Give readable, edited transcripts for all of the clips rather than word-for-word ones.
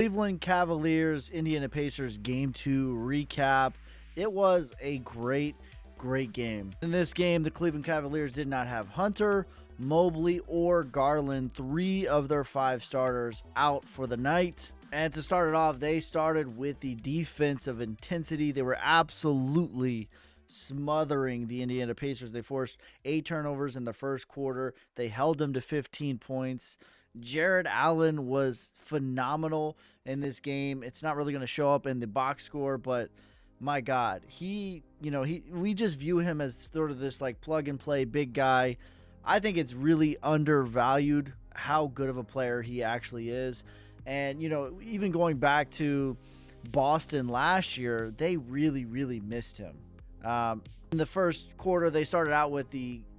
Cleveland Cavaliers, Indiana Pacers Game 2 recap. It was a great game. In this game, the Cleveland Cavaliers did not have Hunter, Mobley, or Garland, 3 of their 5 starters out for the night. And to start it off, they started with the defensive intensity. They were absolutely smothering the Indiana Pacers. They forced 8 turnovers in the first quarter. They held them to 15 points. Jared Allen was phenomenal in this game. It's not really going to show up in the box score, but my God, we just view him as sort of this like plug and play big guy. I think it's really undervalued how good of a player he actually is. And, even going back to Boston last year, they really, really missed him. In the first quarter, they started out with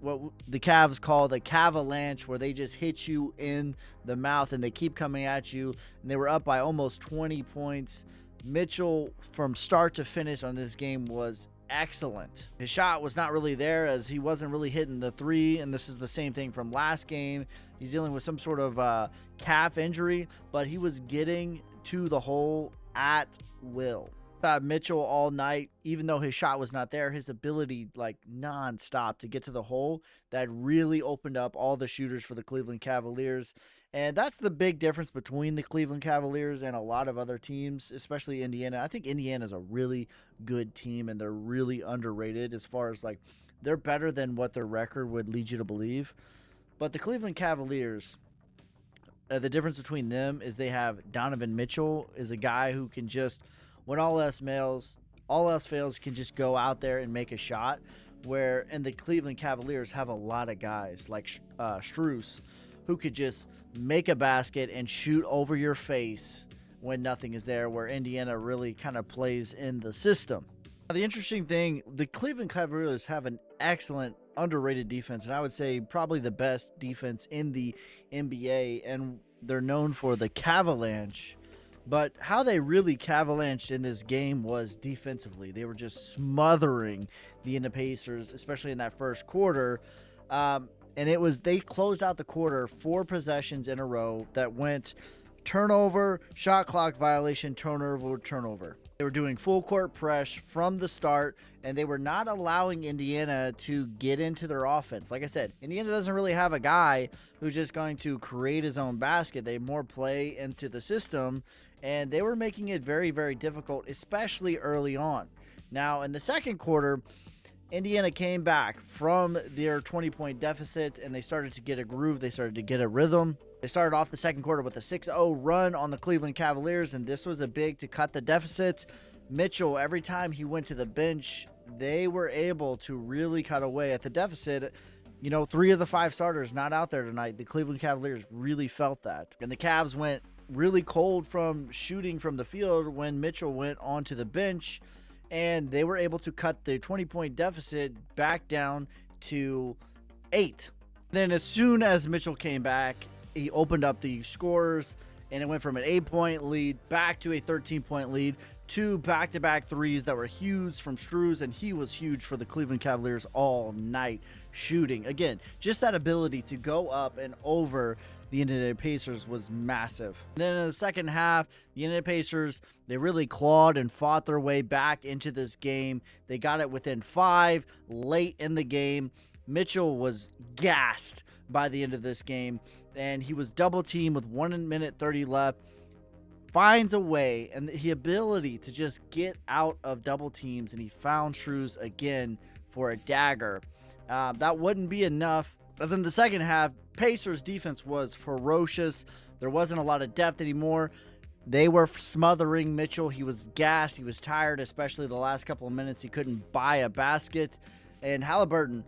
what the Cavs call the Cavalanche, where they just hit you in the mouth and they keep coming at you. And they were up by almost 20 points. Mitchell, from start to finish on this game, was excellent. His shot was not really there, as he wasn't really hitting the 3, and this is the same thing from last game. He's dealing with some sort of calf injury, but he was getting to the hole at will. Mitchell all night, even though his shot was not there, his ability like non-stop to get to the hole, that really opened up all the shooters for the Cleveland Cavaliers. And that's the big difference between the Cleveland Cavaliers and a lot of other teams, especially Indiana. I think Indiana is a really good team, and they're really underrated as far as like they're better than what their record would lead you to believe. But the Cleveland Cavaliers, the difference between them is they have Donovan Mitchell is a guy who can just, when all else fails, can just go out there and make a shot. And the Cleveland Cavaliers have a lot of guys like Strus, who could just make a basket and shoot over your face when nothing is there, where Indiana really kind of plays in the system. Now, the interesting thing, the Cleveland Cavaliers have an excellent, underrated defense, and I would say probably the best defense in the NBA, and they're known for the Cavalanche. But how they really cavalanched in this game was defensively. They were just smothering the Indiana Pacers, especially in that first quarter. And they closed out the quarter 4 possessions in a row that went turnover, shot clock violation, turnover. They were doing full court press from the start, and they were not allowing Indiana to get into their offense. Like I said, Indiana doesn't really have a guy who's just going to create his own basket. They more play into the system, and they were making it very, very difficult, especially early on. Now, in the second quarter, Indiana came back from their 20-point deficit, and they started to get a groove. They started to get a rhythm. They started off the second quarter with a 6-0 run on the Cleveland Cavaliers, and this was a big to cut the deficit. Mitchell, every time he went to the bench, they were able to really cut away at the deficit. 3 of the 5 starters not out there tonight. The Cleveland Cavaliers really felt that. And the Cavs went really cold from shooting from the field when Mitchell went onto the bench, and they were able to cut the 20-point deficit back down to 8. Then as soon as Mitchell came back, he opened up the scores, and it went from an 8-point lead back to a 13-point lead, 2 back-to-back threes that were huge from Strus, and he was huge for the Cleveland Cavaliers all night shooting. Again, just that ability to go up and over the Indiana Pacers was massive. And then in the second half, the Indiana Pacers, they really clawed and fought their way back into this game. They got it within 5 late in the game. Mitchell was gassed by the end of this game, and he was double teamed with 1 minute 30 left. Finds a way and the ability to just get out of double teams, and he found Strus again for a dagger. That wouldn't be enough, as in the second half, Pacers defense was ferocious. There wasn't a lot of depth anymore. They were smothering Mitchell. He was gassed. He was tired, especially the last couple of minutes. He couldn't buy a basket. And Halliburton,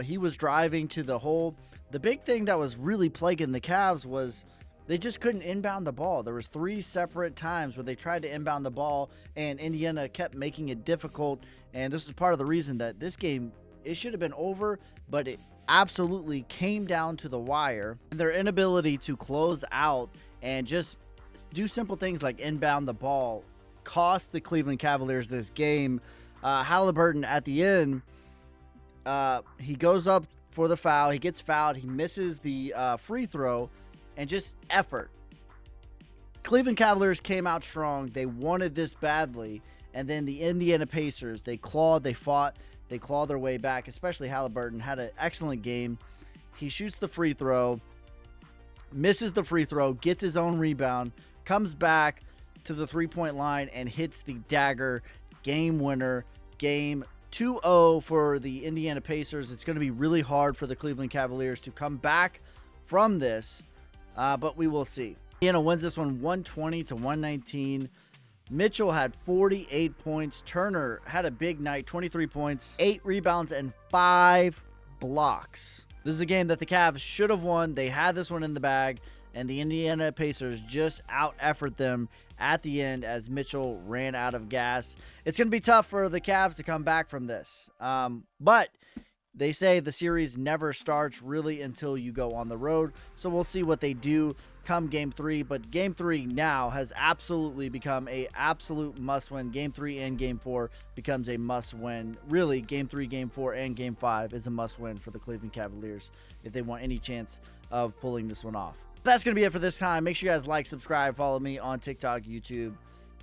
he was driving to the hole. The big thing that was really plaguing the Cavs was they just couldn't inbound the ball. There was 3 separate times where they tried to inbound the ball, and Indiana kept making it difficult. And this is part of the reason that this game, it should have been over, but it absolutely came down to the wire. Their inability to close out and just do simple things like inbound the ball cost the Cleveland Cavaliers this game. Halliburton at the end, he goes up for the foul. He gets fouled. He misses the free throw, and just effort. Cleveland Cavaliers came out strong. They wanted this badly. And then the Indiana Pacers, they clawed, they fought, they clawed their way back, especially Halliburton. Had an excellent game. He shoots the free throw, misses the free throw, gets his own rebound, comes back to the three-point line and hits the dagger. Game winner. Game 2-0 for the Indiana Pacers. It's going to be really hard for the Cleveland Cavaliers to come back from this, but we will see. Indiana wins this one 120-119. Mitchell had 48 points. Turner had a big night, 23 points, 8 rebounds, and 5 blocks. This is a game that the Cavs should have won. They had this one in the bag, and the Indiana Pacers just out-effort them at the end as Mitchell ran out of gas. It's going to be tough for the Cavs to come back from this, but they say the series never starts really until you go on the road, so we'll see what they do come Game 3. But Game 3 now has absolutely become a absolute must-win. Game 3 and Game 4 becomes a must-win. Really, Game 3, Game 4, and Game 5 is a must-win for the Cleveland Cavaliers if they want any chance of pulling this one off. That's going to be it for this time. Make sure you guys like, subscribe, follow me on TikTok, YouTube,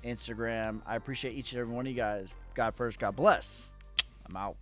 Instagram. I appreciate each and every one of you guys. God first, God bless. I'm out.